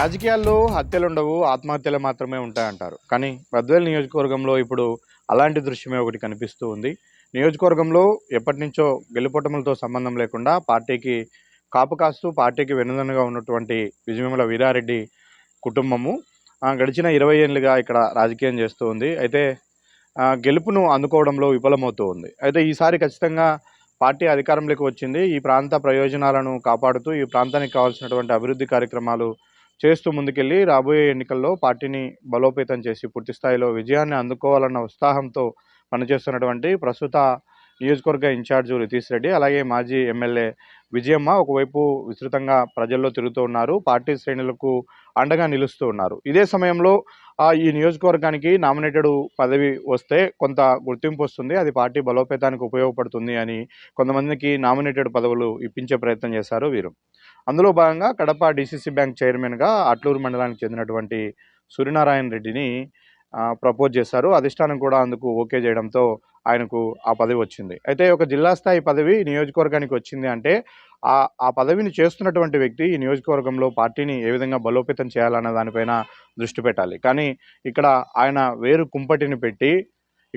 రాజకీయాల్లో హత్యలుండవు, ఆత్మహత్యలు మాత్రమే ఉంటాయంటారు. కానీ గద్వేల్ నియోజకవర్గంలో ఇప్పుడు అలాంటి దృశ్యమే ఒకటి కనిపిస్తూ ఉంది. నియోజకవర్గంలో ఎప్పటినుంచో గెలుపోటములతో సంబంధం లేకుండా పార్టీకి కాపు కాస్తూ పార్టీకి వెన్నుదన్నుగా ఉన్నటువంటి విజయవేముల వీరారెడ్డి కుటుంబము గడిచిన 20 ఏళ్లుగా ఇక్కడ రాజకీయం చేస్తూ ఉంది. అయితే గెలుపును అందుకోవడంలో విఫలమవుతూ ఉంది. అయితే ఈసారి ఖచ్చితంగా పార్టీ అధికారంలోకి వచ్చింది. ఈ ప్రాంత ప్రయోజనాలను కాపాడుతూ ఈ ప్రాంతానికి కావాల్సినటువంటి అభివృద్ధి కార్యక్రమాలు చేస్తూ ముందుకెళ్ళి రాబోయే ఎన్నికల్లో పార్టీని బలోపేతం చేసి పూర్తి స్థాయిలో విజయాన్ని అందుకోవాలన్న ఉత్సాహంతో పనిచేస్తున్నటువంటి ప్రస్తుత నియోజకవర్గ ఇన్ఛార్జు రితీష్ రెడ్డి, అలాగే మాజీ ఎమ్మెల్యే విజయమ్మ ఒకవైపు విస్తృతంగా ప్రజల్లో తిరుగుతూ ఉన్నారు. పార్టీ శ్రేణులకు అండగా నిలుస్తూ ఉన్నారు. ఇదే సమయంలో ఈ నియోజకవర్గానికి నామినేటెడ్ పదవి వస్తే కొంత గుర్తింపు వస్తుంది, అది పార్టీ బలోపేతానికి ఉపయోగపడుతుంది అని కొంతమందికి నామినేటెడ్ పదవులు ఇప్పించే ప్రయత్నం చేశారు వీరు. అందులో భాగంగా కడప డీసీసీ బ్యాంక్ చైర్మన్గా అట్లూరు మండలానికి చెందినటువంటి సూర్యనారాయణ రెడ్డిని ప్రపోజ్ చేశారు. అధిష్టానం కూడా అందుకు ఓకే చేయడంతో ఆయనకు ఆ పదవి వచ్చింది. అయితే ఒక జిల్లా స్థాయి పదవి నియోజకవర్గానికి వచ్చింది అంటే ఆ పదవిని చేస్తున్నటువంటి వ్యక్తి ఈ నియోజకవర్గంలో పార్టీని ఏ విధంగా బలోపేతం చేయాలన్న దానిపైన దృష్టి పెట్టాలి. కానీ ఇక్కడ ఆయన వేరు కుంపటిని పెట్టి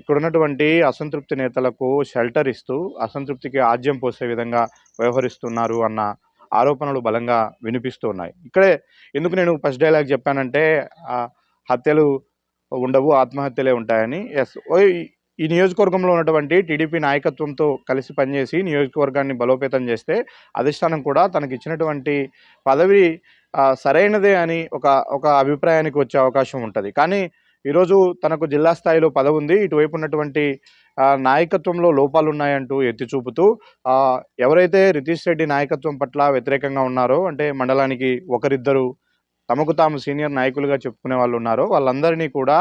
ఇక్కడున్నటువంటి అసంతృప్తి నేతలకు షెల్టర్ ఇస్తూ అసంతృప్తికి ఆజ్యం పోసే విధంగా వ్యవహరిస్తున్నారు అన్న ఆరోపణలు బలంగా వినిపిస్తూ ఉన్నాయి. ఇక్కడే ఎందుకు నేను ఫస్ట్ డైలాగ్ చెప్పానంటే హత్యలు ఉండవు, ఆత్మహత్యలే ఉంటాయని. ఈ నియోజకవర్గంలో ఉన్నటువంటి టీడీపీ నాయకత్వంతో కలిసి పనిచేసి నియోజకవర్గాన్ని బలోపేతం చేస్తే అధిష్టానం కూడా తనకి ఇచ్చినటువంటి పదవి సరైనదే అని ఒక అభిప్రాయానికి వచ్చే అవకాశం ఉంటుంది. కానీ ఈరోజు తనకు జిల్లా స్థాయిలో పదవి ఉంది, ఇటువైపు ఉన్నటువంటి నాయకత్వంలో లోపాలు ఉన్నాయంటూ ఎత్తి చూపుతూ ఎవరైతే రితీష్ రెడ్డి నాయకత్వం పట్ల వ్యతిరేకంగా ఉన్నారో, అంటే మండలానికి ఒకరిద్దరు తమకు తాము సీనియర్ నాయకులుగా చెప్పుకునే వాళ్ళు ఉన్నారో వాళ్ళందరినీ కూడా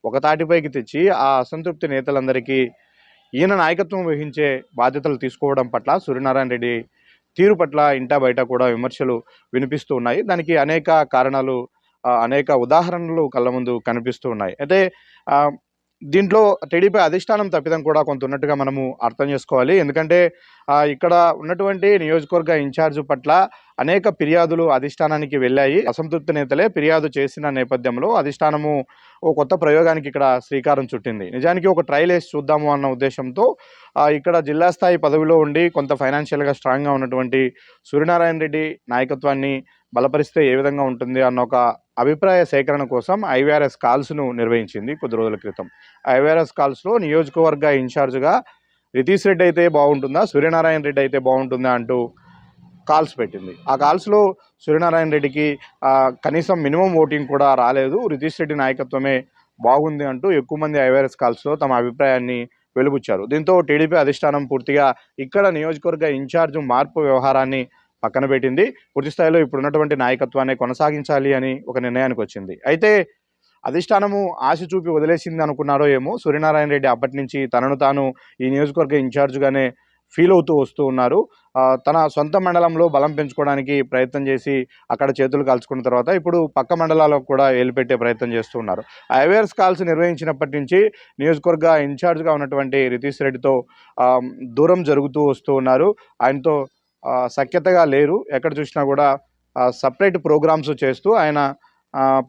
ఒక తాటిపైకి తెచ్చి ఆ అసంతృప్తి నేతలందరికీ ఈయన నాయకత్వం వహించే బాధ్యతలు తీసుకోవడం పట్ల సూర్యనారాయణ రెడ్డి తీరు పట్ల ఇంటా బయట కూడా విమర్శలు వినిపిస్తూ ఉన్నాయి. దానికి అనేక కారణాలు, అనేక ఉదాహరణలు కళ్ళ ముందు కనిపిస్తూ ఉన్నాయి. అయితే దీంట్లో టీడీపీ అధిష్టానం తప్పిదం కూడా కొంత ఉన్నట్టుగా మనము అర్థం చేసుకోవాలి. ఎందుకంటే ఇక్కడ ఉన్నటువంటి నియోజకవర్గ ఇన్ఛార్జు పట్ల అనేక ఫిర్యాదులు అధిష్టానానికి వెళ్ళాయి. అసంతృప్తి నేతలే ఫిర్యాదు చేసిన నేపథ్యంలో అధిష్టానము ఓ కొత్త ప్రయోగానికి ఇక్కడ శ్రీకారం చుట్టింది. నిజానికి ఒక ట్రయల్ వేసి చూద్దాము అన్న ఉద్దేశంతో ఇక్కడ జిల్లా స్థాయి పదవిలో ఉండి కొంత ఫైనాన్షియల్గా స్ట్రాంగ్గా ఉన్నటువంటి సూర్యనారాయణ రెడ్డి నాయకత్వాన్ని బలపరిస్తే ఏ విధంగా ఉంటుంది అన్న ఒక అభిప్రాయ సేకరణ కోసం ఐవీఆర్ఎస్ కాల్స్ను నిర్వహించింది కొద్ది రోజుల క్రితం. ఐవీఆర్ఎస్ కాల్స్లో నియోజకవర్గ ఇన్ఛార్జ్గా రితీష్ రెడ్డి అయితే బాగుంటుందా, సూర్యనారాయణ రెడ్డి అయితే బాగుంటుందా అంటూ కాల్స్ పెట్టింది. ఆ కాల్స్లో సూర్యనారాయణ రెడ్డికి కనీసం మినిమం ఓటింగ్ కూడా రాలేదు, రితీష్ రెడ్డి నాయకత్వమే బాగుంది అంటూ ఎక్కువ మంది ఐవీఆర్ఎస్ కాల్స్లో తమ అభిప్రాయాన్ని వెలుబుచ్చారు. దీంతో టీడీపీ అధిష్టానం పూర్తిగా ఇక్కడ నియోజకవర్గ ఇన్ఛార్జ్ మార్పు వ్యవహారాన్ని పక్కన పెట్టింది. పూర్తి స్థాయిలో ఇప్పుడున్నటువంటి నాయకత్వాన్ని కొనసాగించాలి అని ఒక నిర్ణయానికి వచ్చింది. అయితే అధిష్టానము ఆశ చూపి వదిలేసింది అనుకున్నారో ఏమో, సూర్యనారాయణ రెడ్డి అప్పటి నుంచి తనను తాను ఈ నియోజకవర్గ ఇన్ఛార్జ్గానే ఫీల్ అవుతూ వస్తూ ఉన్నారు. తన సొంత మండలంలో బలం పెంచుకోవడానికి ప్రయత్నం చేసి అక్కడ చేతులు కాల్చుకున్న తర్వాత ఇప్పుడు పక్క మండలాలకు కూడా ఏలుపెట్టే ప్రయత్నం చేస్తూ ఉన్నారు. ఐవీఆర్ఎస్ కాల్స్ నిర్వహించినప్పటి నుంచి నియోజకవర్గ ఇన్ఛార్జ్గా ఉన్నటువంటి రితీష్ రెడ్డితో దూరం జరుగుతూ వస్తూ ఉన్నారు. ఆయనతో సఖ్యతగా లేరు. ఎక్కడ చూసినా కూడా సపరేట్ ప్రోగ్రామ్స్ చేస్తూ ఆయన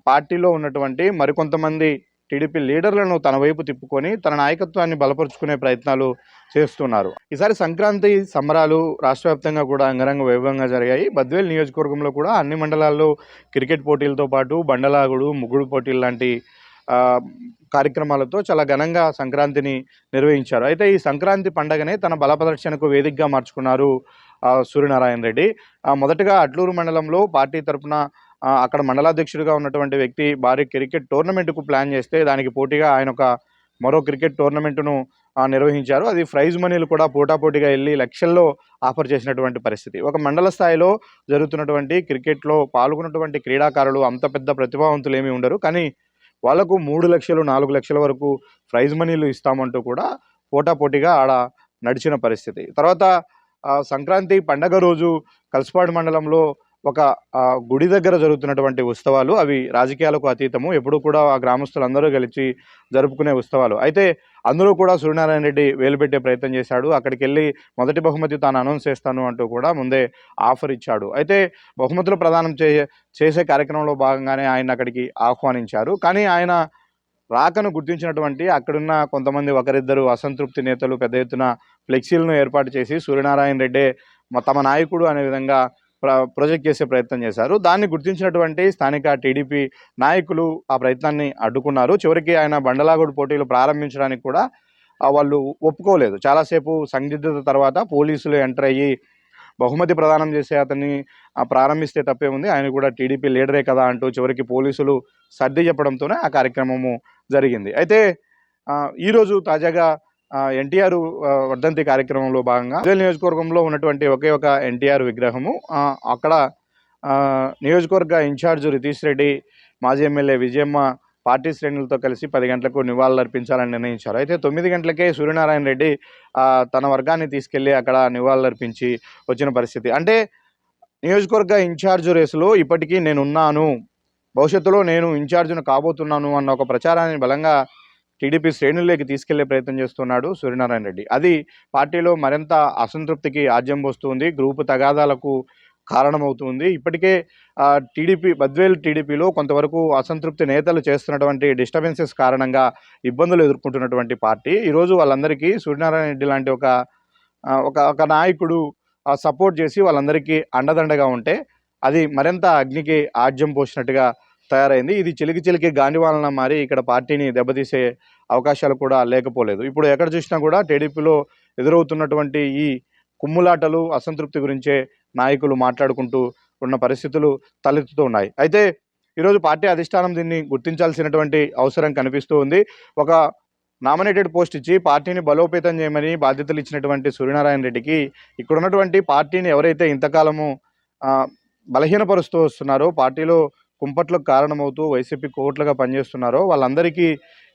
పార్టీలో ఉన్నటువంటి మరికొంతమంది టీడీపీ లీడర్లను తన వైపు తిప్పుకొని తన నాయకత్వాన్ని బలపరుచుకునే ప్రయత్నాలు చేస్తున్నారు. ఈసారి సంక్రాంతి సంబరాలు రాష్ట్ర వ్యాప్తంగా కూడా అంగరంగ వైభవంగా జరిగాయి. బద్వేల్ నియోజకవర్గంలో కూడా అన్ని మండలాల్లో క్రికెట్ పోటీలతో పాటు బండలాగుడు, ముగ్గుడు పోటీలు లాంటి కార్యక్రమాలతో చాలా ఘనంగా సంక్రాంతిని నిర్వహించారు. అయితే ఈ సంక్రాంతి పండగనే తన బల ప్రదర్శనకు వేదికగా మార్చుకున్నారు సూర్యనారాయణ రెడ్డి. మొదటగా అట్లూరు మండలంలో పార్టీ తరఫున అక్కడ మండలాధ్యక్షుడిగా ఉన్నటువంటి వ్యక్తి భారీ క్రికెట్ టోర్నమెంట్కు ప్లాన్ చేస్తే దానికి పోటీగా ఆయన మరో క్రికెట్ టోర్నమెంటును నిర్వహించారు. అది ప్రైజ్ మనీలు కూడా పోటాపోటీగా వెళ్ళి లక్షల్లో ఆఫర్ చేసినటువంటి పరిస్థితి. ఒక మండల స్థాయిలో జరుగుతున్నటువంటి క్రికెట్లో పాల్గొన్నటువంటి క్రీడాకారులు అంత పెద్ద ప్రతిభావంతులు ఏమీ ఉండరు, కానీ వాళ్లకు 3 లక్షలు 4 లక్షల వరకు ప్రైజ్ మనీలు ఇస్తామంటూ కూడా పోటాపోటీగా ఆడ నడిచిన పరిస్థితి. తర్వాత సంక్రాంతి పండగ రోజు కల్సపాడు మండలంలో ఒక గుడి దగ్గర జరుగుతున్నటువంటి ఉత్సవాలు, అవి రాజకీయాలకు అతీతము, ఎప్పుడు కూడా ఆ గ్రామస్తులందరూ కలిసి జరుపుకునే ఉత్సవాలు. అయితే అందులో కూడా సూర్యనారాయణ రెడ్డి వేలు పెట్టే ప్రయత్నం చేశాడు. అక్కడికెళ్ళి మొదటి బహుమతి తాను అనౌన్స్ చేస్తాను అంటూ కూడా ముందే ఆఫర్ ఇచ్చాడు. అయితే బహుమతులు ప్రదానం చేసే కార్యక్రమంలో భాగంగానే ఆయన అక్కడికి ఆహ్వానించారు. కానీ ఆయన రాకను గుర్తించినటువంటి అక్కడున్న కొంతమంది ఒకరిద్దరు అసంతృప్తి నేతలు పెద్ద ఎత్తున ఫ్లెక్సీలను ఏర్పాటు చేసి సూర్యనారాయణ రెడ్డే తమ నాయకుడు అనే విధంగా ప్రొజెక్ట్ చేసే ప్రయత్నం చేశారు. దాన్ని గుర్తించినటువంటి స్థానిక టీడీపీ నాయకులు ఆ ప్రయత్నాన్ని అడ్డుకున్నారు. చివరికి ఆయన బండలాగుడు పోటీలు ప్రారంభించడానికి కూడా వాళ్ళు ఒప్పుకోలేదు. చాలాసేపు సందిగ్ధత తర్వాత పోలీసులు ఎంటర్ అయ్యి బహుమతి ప్రదానం చేసే అతన్ని ప్రారంభిస్తే తప్పే ఉంది, ఆయన కూడా టీడీపీ లీడరే కదా అంటూ చివరికి పోలీసులు సర్ది చెప్పడంతోనే ఆ కార్యక్రమము జరిగింది. అయితే ఈరోజు తాజాగా ఎన్టీఆర్ వర్ధంతి కార్యక్రమంలో భాగంగా గజ్వేల్ నియోజకవర్గంలో ఉన్నటువంటి ఒకే ఒక ఎన్టీఆర్ విగ్రహము అక్కడ నియోజకవర్గ ఇన్ఛార్జ్ రితీష్ రెడ్డి, మాజీ ఎమ్మెల్యే విజయమ్మ పార్టీ శ్రేణులతో కలిసి 10 గంటలకు నివాళులర్పించాలని నిర్ణయించారు. అయితే 9 గంటలకే సూర్యనారాయణ రెడ్డి తన వర్గాన్ని తీసుకెళ్లి అక్కడ నివాళులర్పించి వచ్చిన పరిస్థితి. అంటే నియోజకవర్గ ఇన్ఛార్జ్ రేసులో ఇప్పటికీ నేనున్నాను, భవిష్యత్తులో నేను ఇన్ఛార్జ్ను కాబోతున్నాను అన్న ఒక ప్రచారాన్ని బలంగా టీడీపీ శ్రేణుల్లోకి తీసుకెళ్లే ప్రయత్నం చేస్తున్నాడు సూర్యనారాయణ రెడ్డి. అది పార్టీలో మరింత అసంతృప్తికి ఆజ్యం పోస్తుంది, గ్రూపు తగాదాలకు కారణమవుతుంది. ఇప్పటికే బద్వేల్ టీడీపీలో కొంతవరకు అసంతృప్తి నేతలు చేస్తున్నటువంటి డిస్టర్బెన్సెస్ కారణంగా ఇబ్బందులు ఎదుర్కొంటున్నటువంటి పార్టీ ఈరోజు వాళ్ళందరికీ సూర్యనారాయణ రెడ్డి లాంటి ఒక నాయకుడు సపోర్ట్ చేసి వాళ్ళందరికీ అండదండగా ఉంటే అది మరింత అగ్నికి ఆజ్యం పోసినట్టుగా తయారైంది. ఇది చిలికి గాండివాలన మారి ఇక్కడ పార్టీని దెబ్బతీసే అవకాశాలు కూడా లేకపోలేదు. ఇప్పుడు ఎక్కడ చూసినా కూడా టీడీపీలో ఎదురవుతున్నటువంటి ఈ కుమ్ములాటలు, అసంతృప్తి గురించే నాయకులు మాట్లాడుకుంటూ ఉన్న పరిస్థితులు తలెత్తుతూ ఉన్నాయి. అయితే ఈరోజు పార్టీ అధిష్టానం దీన్ని గుర్తించాల్సినటువంటి అవసరం కనిపిస్తూ ఉంది. ఒక నామినేటెడ్ పోస్ట్ ఇచ్చి పార్టీని బలోపేతం చేయమని బాధ్యతలు ఇచ్చినటువంటి సూర్యనారాయణ రెడ్డికి ఇక్కడ ఉన్నటువంటి పార్టీని ఎవరైతే ఇంతకాలము బలహీనపరుస్తూ వస్తున్నారో, పార్టీలో కుంపట్లకు కారణమవుతూ వైసీపీ కోట్లుగా పనిచేస్తున్నారో వాళ్ళందరికీ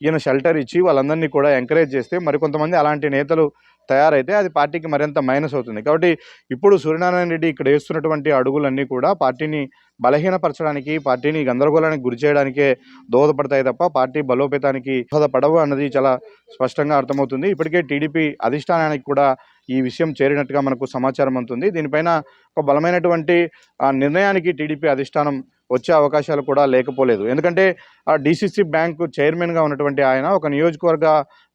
ఈయన షెల్టర్ ఇచ్చి వాళ్ళందరినీ కూడా ఎంకరేజ్ చేస్తే మరికొంతమంది అలాంటి నేతలు తయారైతే అది పార్టీకి మరింత మైనస్ అవుతుంది. కాబట్టి ఇప్పుడు సూర్యనారాయణ రెడ్డి ఇక్కడ వేస్తున్నటువంటి అడుగులన్నీ కూడా పార్టీని బలహీనపరచడానికి, పార్టీని గందరగోళానికి గురి చేయడానికే దోహదపడతాయి తప్ప పార్టీ బలోపేతానికి దోహదపడవు అన్నది చాలా స్పష్టంగా అర్థమవుతుంది. ఇప్పటికే టీడీపీ అధిష్టానానికి కూడా ఈ విషయం చేరినట్టుగా మనకు సమాచారం అందుతుంది. దీనిపైన ఒక బలమైనటువంటి నిర్ణయానికి టీడీపీ అధిష్టానం వచ్చే అవకాశాలు కూడా లేకపోలేదు. ఎందుకంటే డీసీసీ బ్యాంకు చైర్మన్గా ఉన్నటువంటి ఆయన ఒక నియోజకవర్గ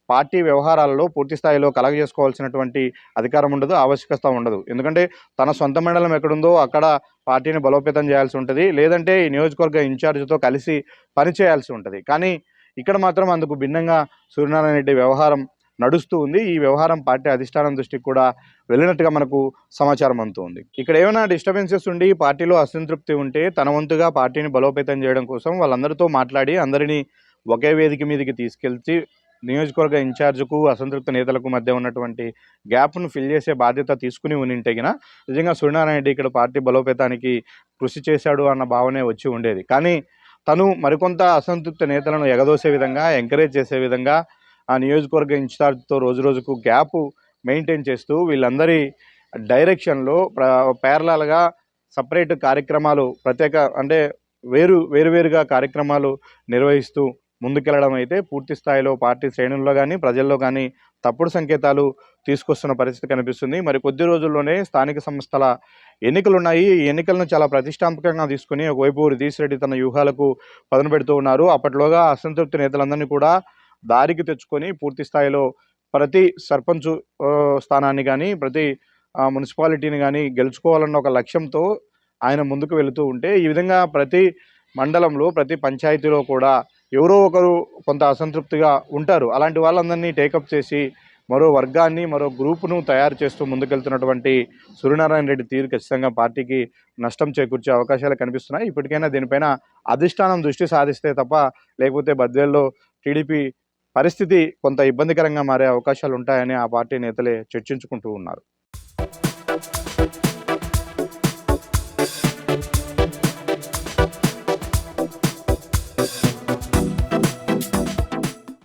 పార్టీ వ్యవహారాలలో పూర్తి స్థాయిలో కలగజేసుకోవాల్సినటువంటి అధికారం ఉండదు, ఆవశ్యకత ఉండదు. ఎందుకంటే తన సొంత మండలం ఎక్కడుందో అక్కడ పార్టీని బలోపేతం చేయాల్సి ఉంటుంది, లేదంటే ఈ నియోజకవర్గ ఇన్ఛార్జ్తో కలిసి పనిచేయాల్సి ఉంటుంది. కానీ ఇక్కడ మాత్రం అందుకు భిన్నంగా సూర్యనారాయణ రెడ్డి వ్యవహారం నడుస్తూ ఉంది. ఈ వ్యవహారం పార్టీ అధిష్టానం దృష్టికి కూడా వెళ్ళినట్టుగా మనకు సమాచారం అందుతుంది. ఇక్కడ ఏమైనా డిస్టర్బెన్సెస్ ఉండి పార్టీలో అసంతృప్తి ఉంటే తన వంతుగా పార్టీని బలోపేతం చేయడం కోసం వాళ్ళందరితో మాట్లాడి అందరినీ ఒకే వేదిక మీదకి తీసుకెళ్చి నియోజకవర్గ ఇన్ఛార్జ్కు అసంతృప్త నేతలకు మధ్య ఉన్నటువంటి గ్యాప్ను ఫిల్ చేసే బాధ్యత తీసుకుని ఉండింటేగిన నిజంగా సూర్యనారాయణ రెడ్డి ఇక్కడ పార్టీ బలోపేతానికి కృషి చేశాడు అన్న భావనే వచ్చి ఉండేది. కానీ తను మరికొంత అసంతృప్త నేతలను ఎగదోసే విధంగా, ఎంకరేజ్ చేసే విధంగా ఆ నియోజకవర్గ ఇన్ఛార్జ్తో రోజు గ్యాప్ మెయింటైన్ చేస్తూ వీళ్ళందరి డైరెక్షన్లో ప్యారలల్గా సపరేట్ కార్యక్రమాలు అంటే వేరువేరుగా కార్యక్రమాలు నిర్వహిస్తూ ముందుకెళ్లడం అయితే పూర్తి స్థాయిలో పార్టీ శ్రేణుల్లో కానీ ప్రజల్లో కానీ తప్పుడు సంకేతాలు తీసుకొస్తున్న పరిస్థితి కనిపిస్తుంది. మరి కొద్ది రోజుల్లోనే స్థానిక సంస్థల ఎన్నికలు ఉన్నాయి. ఈ ఎన్నికలను చాలా ప్రతిష్టాత్మకంగా తీసుకుని ఒకవైపు రితీష్ రెడ్డి తన వ్యూహాలకు పదును పెడుతూ ఉన్నారు. అప్పట్లోగా అసంతృప్తి నేతలందరినీ కూడా దారికి తెచ్చుకొని పూర్తి స్థాయిలో ప్రతి సర్పంచ్ స్థానాన్ని కానీ ప్రతి మున్సిపాలిటీని కానీ గెలుచుకోవాలన్న ఒక లక్ష్యంతో ఆయన ముందుకు వెళుతూ ఉంటే ఈ విధంగా ప్రతి మండలంలో ప్రతి పంచాయతీలో కూడా ఎవరో ఒకరు కొంత అసంతృప్తిగా ఉంటారు. అలాంటి వాళ్ళందరినీ టేకప్ చేసి మరో వర్గాన్ని, మరో గ్రూపును తయారు చేస్తూ ముందుకెళ్తున్నటువంటి సూర్యనారాయణ రెడ్డి తీరు ఖచ్చితంగా పార్టీకి నష్టం చేకూర్చే అవకాశాలు కనిపిస్తున్నాయి. ఇప్పటికైనా దీనిపైన అధిష్టానం దృష్టి సాధిస్తే తప్ప లేకపోతే బద్వేల్లో టీడీపీ పరిస్థితి కొంత ఇబ్బందికరంగా మారే అవకాశాలు ఉంటాయని ఆ పార్టీ నేతలే చర్చించుకుంటూ ఉన్నారు.